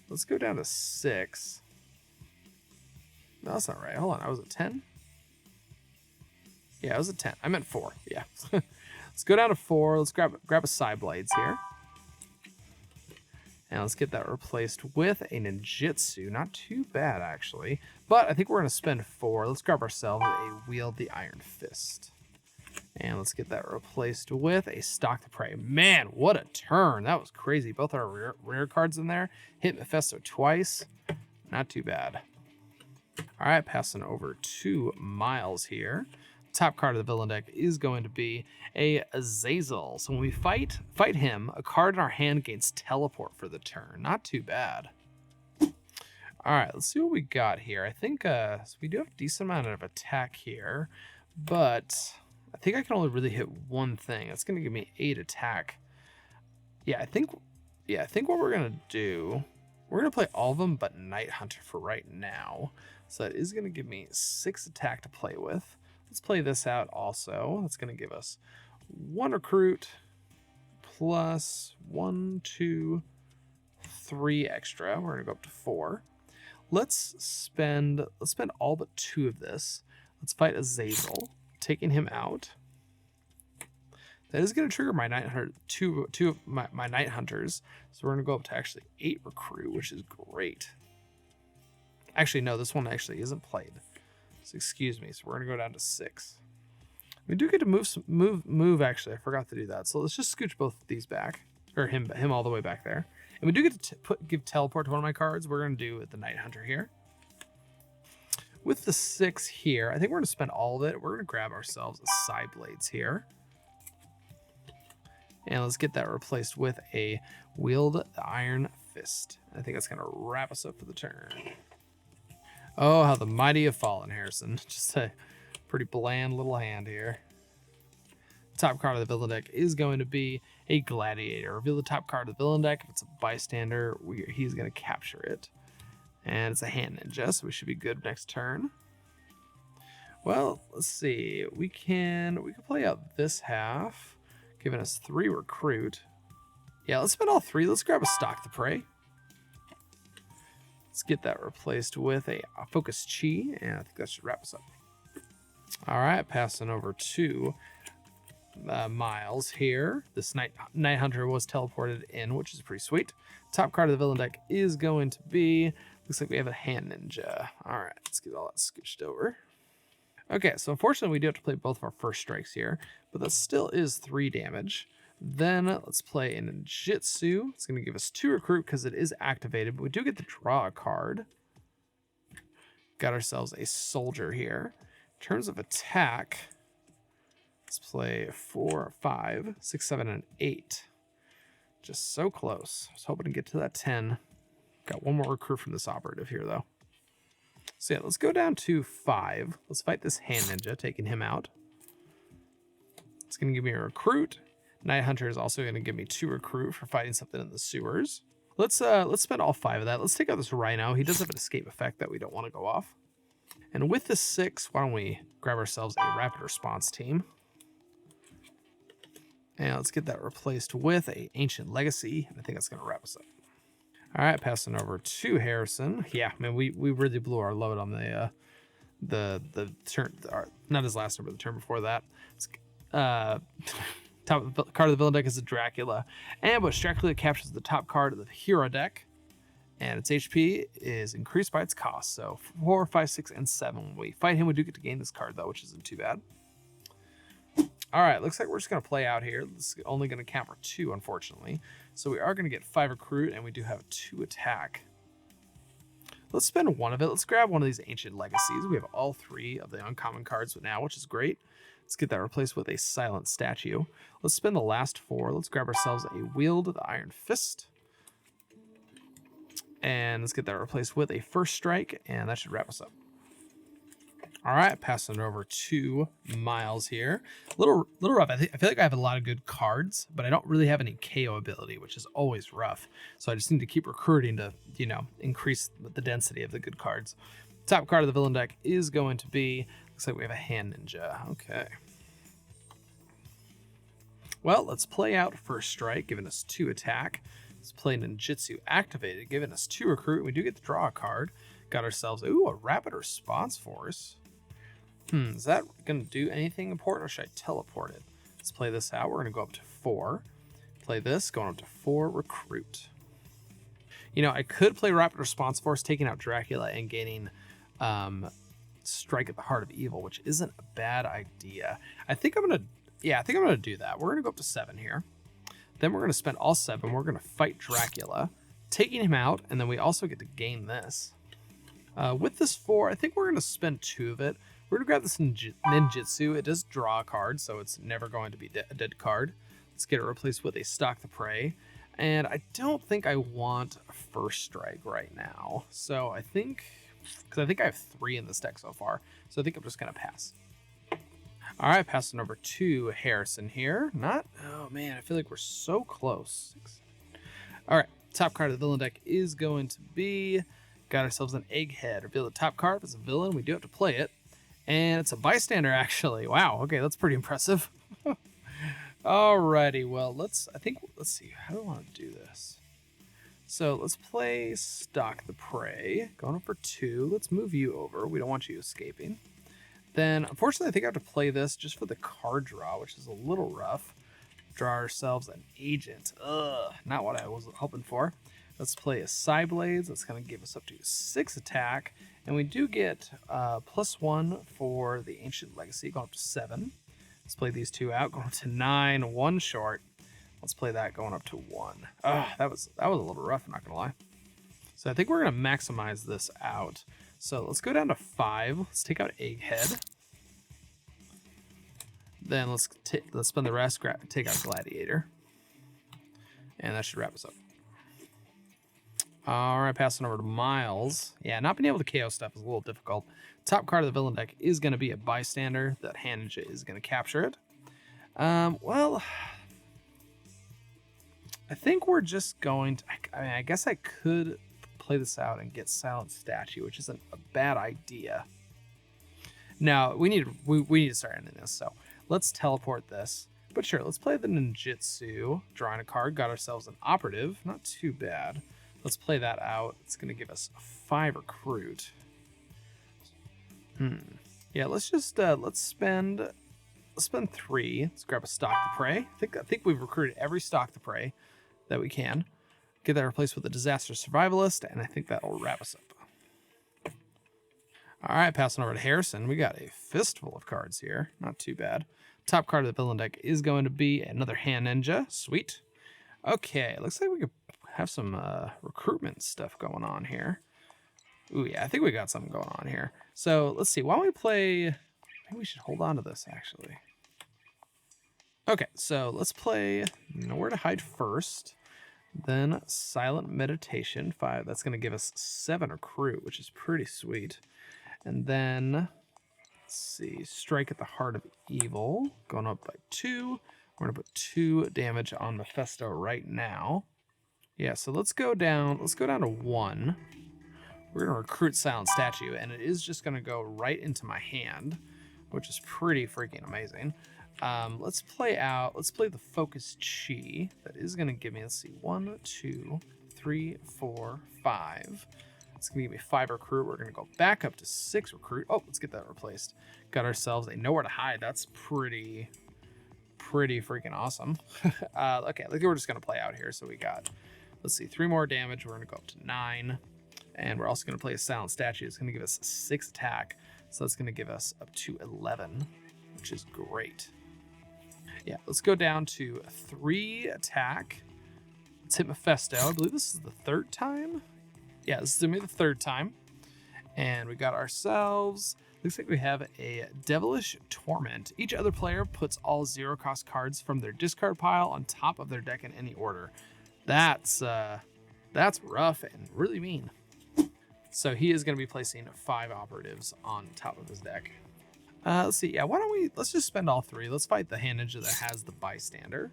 Let's go down to 6. No, that's not right. Hold on, I was at 10. Yeah, I was at 10. I meant 4. Yeah. Let's go down to 4. Let's grab a Side Blades here. And let's get that replaced with a ninjutsu. Not too bad, actually. But I think we're going to spend 4. Let's grab ourselves a Wield the Iron Fist. And let's get that replaced with a Stalk the Prey. Man, what a turn. That was crazy. Both our rare cards in there. Hit Mephisto twice. Not too bad. All right, passing over to Miles here. Top card of the villain deck is going to be a Azazel. So when we fight him, a card in our hand gains teleport for the turn. Not too bad. All right, let's see what we got here. I think so we do have a decent amount of attack here, but I think I can only really hit 1 thing. That's going to give me 8 attack. Yeah, I think what we're going to do, we're going to play all of them but Night Hunter for right now. So that is going to give me 6 attack to play with. Let's play this out also. That's going to give us 1 recruit plus 1, 2, 3 extra. We're going to go up to 4. Let's spend all but 2 of this. Let's fight Azazel, taking him out. That is going to trigger my Night Hunter, two of my Night Hunters. So we're going to go up to actually 8 recruit, which is great. Actually, no, this one actually isn't played. So excuse me. So we're going to go down to 6. We do get to move. Actually, I forgot to do that. So let's just scooch both of these back, or him all the way back there. And we do get to give teleport to one of my cards. We're going to do the Night Hunter here. With the 6 here, I think we're going to spend all of it. We're going to grab ourselves a Side Blades here. And let's get that replaced with a Wield the Iron Fist. I think that's going to wrap us up for the turn. Oh, how the mighty have fallen, Harrison. Just a pretty bland little hand here. Top card of the villain deck is going to be a Gladiator. Reveal the top card of the villain deck. If it's a bystander, he's going to capture it. And it's a hand ninja, so we should be good next turn. Well, let's see. We can play out this half, giving us 3 recruit. Yeah, let's spend all 3. Let's grab a Stalk the Prey. Let's get that replaced with a Focus Chi, and I think that should wrap us up. All right, passing over to Miles here. This Night Hunter was teleported in, which is pretty sweet. Top card of the villain deck is going to be, looks like we have a Hand Ninja. All right, let's get all that scooched over. Okay, so unfortunately we do have to play both of our first strikes here, but that still is 3 damage. Then let's play a Ninjutsu. It's going to give us 2 recruit because it is activated, but we do get to draw a card. Got ourselves a soldier here. In terms of attack, let's play 4, 5, 6, 7, and 8. Just so close. I was hoping to get to that 10. Got 1 more recruit from this operative here, though. So yeah, let's go down to 5. Let's fight this Hand Ninja, taking him out. It's going to give me a recruit. Night Hunter is also going to give me 2 recruit for fighting something in the sewers. Let's spend all 5 of that. Let's take out this Rhino. He does have an escape effect that we don't want to go off. And with the 6, why don't we grab ourselves a rapid response team. And let's get that replaced with a Ancient Legacy. And I think that's going to wrap us up. All right, passing over to Harrison. Yeah, man, we really blew our load on the turn, not his last turn, but the turn before that. Top card of the villain deck is a Dracula. Ambush. Dracula captures the top card of the hero deck, and its HP is increased by its cost. So 4, 5, 6, and 7. When we fight him, we do get to gain this card, though, which isn't too bad. All right, looks like we're just going to play out here. This is only going to count for 2, unfortunately. So we are going to get 5 recruit, and we do have 2 attack. Let's spend 1 of it. Let's grab one of these Ancient Legacies. We have all 3 of the uncommon cards now, which is great. Let's get that replaced with a Silent Statue. Let's spend the last 4. Let's grab ourselves a Wield the Iron Fist. And let's get that replaced with a First Strike, and that should wrap us up. All right, passing it over to Miles here. Little rough. I feel like I have a lot of good cards, but I don't really have any KO ability, which is always rough. So I just need to keep recruiting to, increase the density of the good cards. Top card of the villain deck is going to be, looks like we have a Hand Ninja. Okay. Well, let's play out First Strike, giving us 2 attack. Let's play Ninjutsu activated, giving us 2 recruit. We do get to draw a card. Got ourselves, a Rapid Response Force. Is that going to do anything important, or should I teleport it? Let's play this out. We're going to go up to 4. Play this, going up to 4 recruit. I could play Rapid Response Force, taking out Dracula and gaining Strike at the Heart of Evil, which isn't a bad idea. I think I'm going to do that. We're going to go up to 7 here. Then we're going to spend all 7. We're going to fight Dracula, taking him out, and then we also get to gain this. With this 4, I think we're going to spend 2 of it. We're going to grab this Ninjutsu. It does draw a card, so it's never going to be a dead card. Let's get it replaced with a Stalk the Prey. And I don't think I want a First Strike right now. So I think I have 3 in this deck so far. So I think I'm just going to pass. All right, passing over to Harrison here. Oh man, I feel like we're so close. All right, top card of the villain deck is going to be, got ourselves an Egghead. Reveal the top card. If it's a villain, we do have to play it. And it's a bystander, actually. Wow, okay, that's pretty impressive. Alrighty, well, let's see, how do I want to do this? So let's play Stalk the Prey. Going up for 2. Let's move you over. We don't want you escaping. Then, unfortunately, I think I have to play this just for the card draw, which is a little rough. Draw ourselves an agent. Ugh, not what I was hoping for. Let's play a Psyblades. That's going to give us up to 6 attack. And we do get +1 for the Ancient Legacy, going up to 7. Let's play these 2 out, going up to 9, 1 short. Let's play that going up to 1. That was a little rough, I'm not going to lie. So I think we're going to maximize this out. So let's go down to 5. Let's take out Egghead. Then let's spend the rest, take out Gladiator. And that should wrap us up. All right, passing over to Miles. Yeah, not being able to KO stuff is a little difficult. Top card of the villain deck is going to be a Bystander. That hand ninja is going to capture it. Well, I think we're just going to... I guess I could play this out and get Silent Statue, which isn't a bad idea. No, we need to start ending this, so let's teleport this. But sure, let's play the Ninjutsu. Drawing a card, got ourselves an Operative. Not too bad. Let's play that out. It's going to give us 5 recruit. Yeah, let's just let's spend 3. Let's grab a Stalk the Prey. I think we've recruited every Stalk the Prey that we can. Get that replaced with a Disaster Survivalist, and I think that'll wrap us up. All right, passing over to Harrison. We got a fistful of cards here. Not too bad. Top card of the villain deck is going to be another Hand Ninja. Sweet. Okay, looks like we could have some recruitment stuff going on here. Ooh, yeah, I think we got something going on here. So let's see. Why don't we play... Maybe we should hold on to this, actually. Okay, so let's play Nowhere to Hide first. Then Silent Meditation, 5. That's going to give us 7 recruit, which is pretty sweet. And then, let's see, Strike at the Heart of Evil, going up by 2. We're going to put 2 damage on Mephisto right now. Yeah, so let's go down to 1. We're going to recruit Silent Statue, and it is just going to go right into my hand, which is pretty freaking amazing. Let's play the Focus Chi. That is going to give me, let's see, 1, 2, 3, 4, 5. It's going to give me 5 recruit. We're going to go back up to 6 recruit. Oh, let's get that replaced. Got ourselves a Nowhere to Hide. That's pretty freaking awesome. Okay, I think we're just going to play out here. So we got, let's see, 3 more damage. We're going to go up to 9. And we're also going to play a Silent Statue. It's going to give us 6 attack. So that's going to give us up to 11, which is great. Yeah, let's go down to 3 attack. Let's hit Mephisto. I believe this is the 3rd time. Yeah, this is going to be the 3rd time. And we got ourselves... Looks like we have a Devilish Torment. Each other player puts all 0-cost cards from their discard pile on top of their deck in any order. That's rough and really mean. So he is going to be placing 5 operatives on top of his deck. Let's see. Yeah, let's just spend all 3. Let's fight the Hand Ninja that has the Bystander.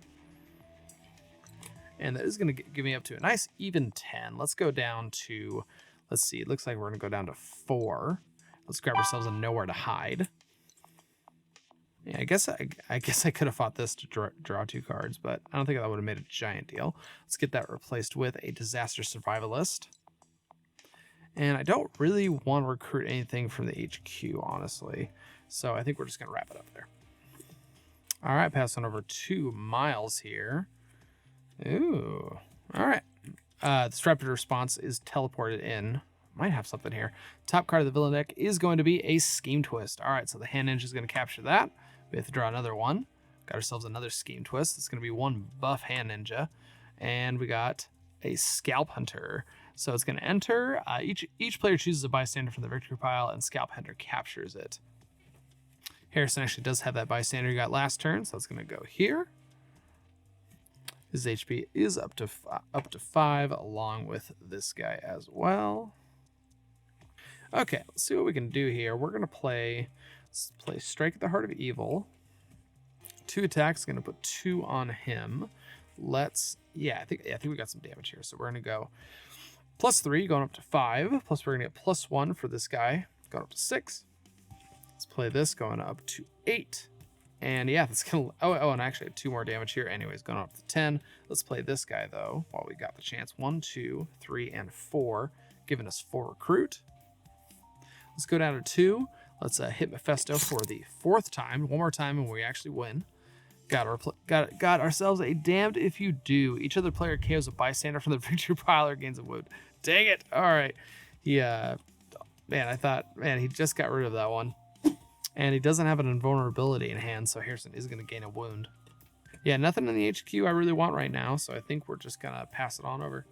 And that is going to give me up to a nice even 10. Let's go down to, let's see. It looks like we're going to go down to 4. Let's grab ourselves a Nowhere to Hide. Yeah, I guess I could have fought this to draw 2 cards, but I don't think that would have made a giant deal. Let's get that replaced with a Disaster Survivalist. And I don't really want to recruit anything from the HQ, honestly. So I think we're just going to wrap it up there. All right, passing over to Miles here. Ooh. All right. The Disruptive Response is teleported in. Might have something here. Top card of the villain deck is going to be a Scheme Twist. All right, so the Hand Ninja is going to capture that. We have to draw another one. Got ourselves another Scheme Twist. It's going to be 1 buff Hand Ninja. And we got a Scalp Hunter. So it's going to enter. Each player chooses a Bystander from the victory pile, and Scalp Hunter captures it. Harrison actually does have that Bystander he got last turn, so it's going to go here. His HP is up to 5, along with this guy as well. Okay, let's see what we can do here. We're going to play Strike at the Heart of Evil. 2 attacks, going to put 2 on him. I think we got some damage here. So we're going to go +3, going up to 5. Plus we're going to get +1 for this guy, going up to 6. Let's play this, going up to 8. And yeah, that's gonna, oh, and actually 2 more damage here. Anyways, going up to 10. Let's play this guy though, while we got the chance. 1, 2, 3, and 4, giving us 4 recruit. Let's go down to 2. Let's hit Mephisto for the 4th time. 1 more time and we actually win. Got ourselves a damned if you do. Each other player KOs a bystander from the victory pile or gains a wound. Dang it. All right. Man, I thought, man, he just got rid of that one. And he doesn't have an invulnerability in hand, so Harrison is going to gain a wound. Yeah, nothing in the HQ I really want right now, so I think we're just going to pass it on over.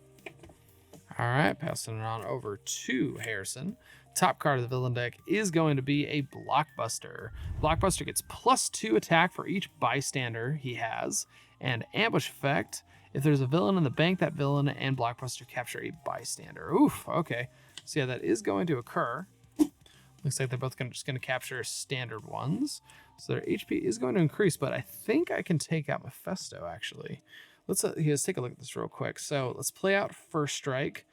All right, passing it on over to Harrison. Top card of the villain deck is going to be a Blockbuster. Blockbuster gets +2 attack for each bystander he has, and ambush effect. If there's a villain in the bank, that villain and Blockbuster capture a bystander. Oof, okay. So yeah, that is going to occur. Looks like they're both just going to capture standard ones. So their HP is going to increase, but I think I can take out Mephisto, actually. Let's take a look at this real quick. So let's play out First Strike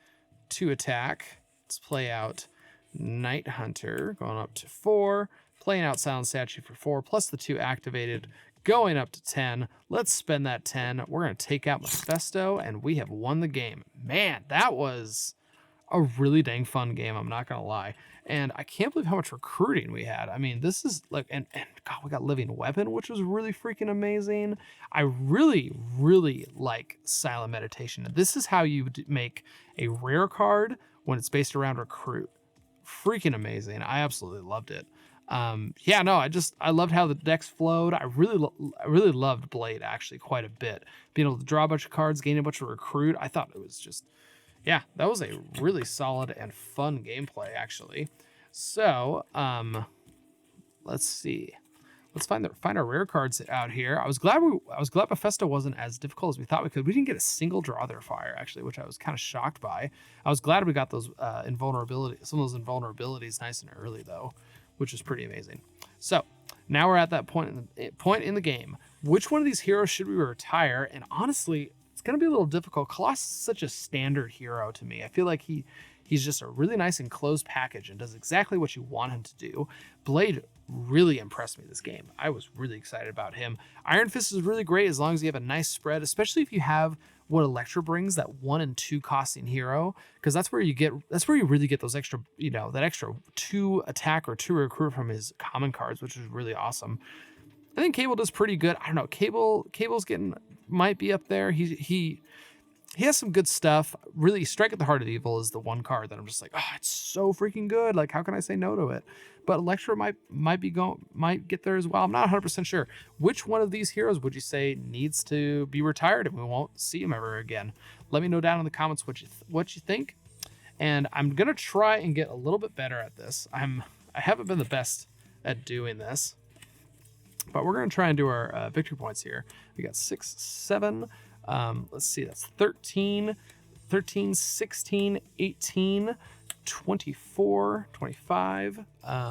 to attack. Let's play out Night Hunter, going up to 4. Playing out Silent Statue for 4, plus the 2 activated, going up to 10. Let's spend that 10. We're going to take out Mephisto, and we have won the game. Man, that was a really dang fun game, I'm not going to lie. And I can't believe how much recruiting we had. I mean, this is like, and God, we got Living Weapon, which was really freaking amazing. I really, really like Silent Meditation. This is how you make a rare card when it's based around recruit. Freaking amazing. I absolutely loved it. Yeah, no, I loved how the decks flowed. I really loved Blade actually quite a bit. Being able to draw a bunch of cards, gain a bunch of recruit. I thought it was just, yeah, that was a really solid and fun gameplay, actually. So, let's see. Let's find our rare cards out here. I was glad Mephisto wasn't as difficult as we thought we could. We didn't get a single draw their fire, actually, which I was kind of shocked by. I was glad we got those some of those invulnerabilities nice and early, though, which was pretty amazing. So now we're at that point in the game. Which one of these heroes should we retire? And honestly, it's going to be a little difficult. Colossus is such a standard hero to me. I feel like he's just a really nice enclosed package and does exactly what you want him to do. Blade really impressed me this game. I was really excited about him. Iron Fist is really great as long as you have a nice spread, especially if you have what Elektra brings, that 1 and 2 costing hero, because that's where you really get those extra, that extra 2 attack or 2 recruit from his common cards, which is really awesome. I think Cable does pretty good. I don't know. Cable's might be up there. He has some good stuff. Really, Strike at the Heart of Evil is the one card that I'm just like, oh, it's so freaking good. Like, how can I say no to it? But Elektra might get there as well. I'm not 100% sure. Which one of these heroes would you say needs to be retired and we won't see him ever again? Let me know down in the comments what you think. And I'm gonna try and get a little bit better at this. I haven't been the best at doing this, but we're gonna try and do our victory points here. We got 6, 7. Let's see, that's 13, 16, 18, 24, 25,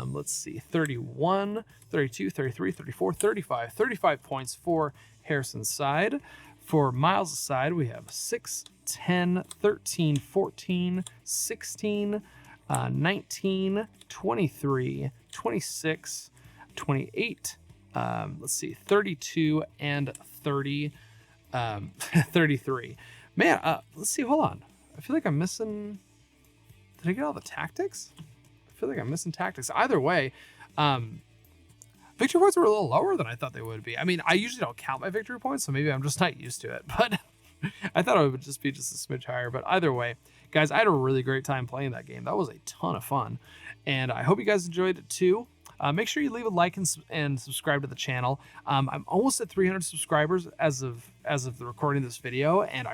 let's see, 31, 32, 33, 34, 35. 35 points for Harrison's side. For Miles' side, we have 6, 10, 13, 14, 16, 19, 23, 26, 28, let's see, 32, and 30. 33. Man, let's see, hold on. I feel like I'm missing... Did I get all the tactics? I feel like I'm missing tactics. Either way, victory points were a little lower than I thought they would be. I mean, I usually don't count my victory points, so maybe I'm just not used to it. But I thought it would just be just a smidge higher. But either way, guys, I had a really great time playing that game. That was a ton of fun. And I hope you guys enjoyed it too. Make sure you leave a like and subscribe to the channel. I'm almost at 300 subscribers as of the recording of this video, and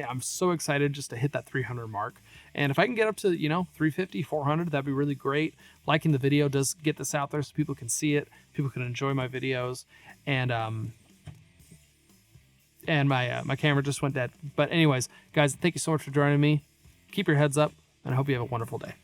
I'm so excited just to hit that 300 mark. And if I can get up to 350, 400, that'd be really great. Liking the video does get this out there so people can see it, people can enjoy my videos, and my camera just went dead. But anyways, guys, thank you so much for joining me. Keep your heads up, and I hope you have a wonderful day.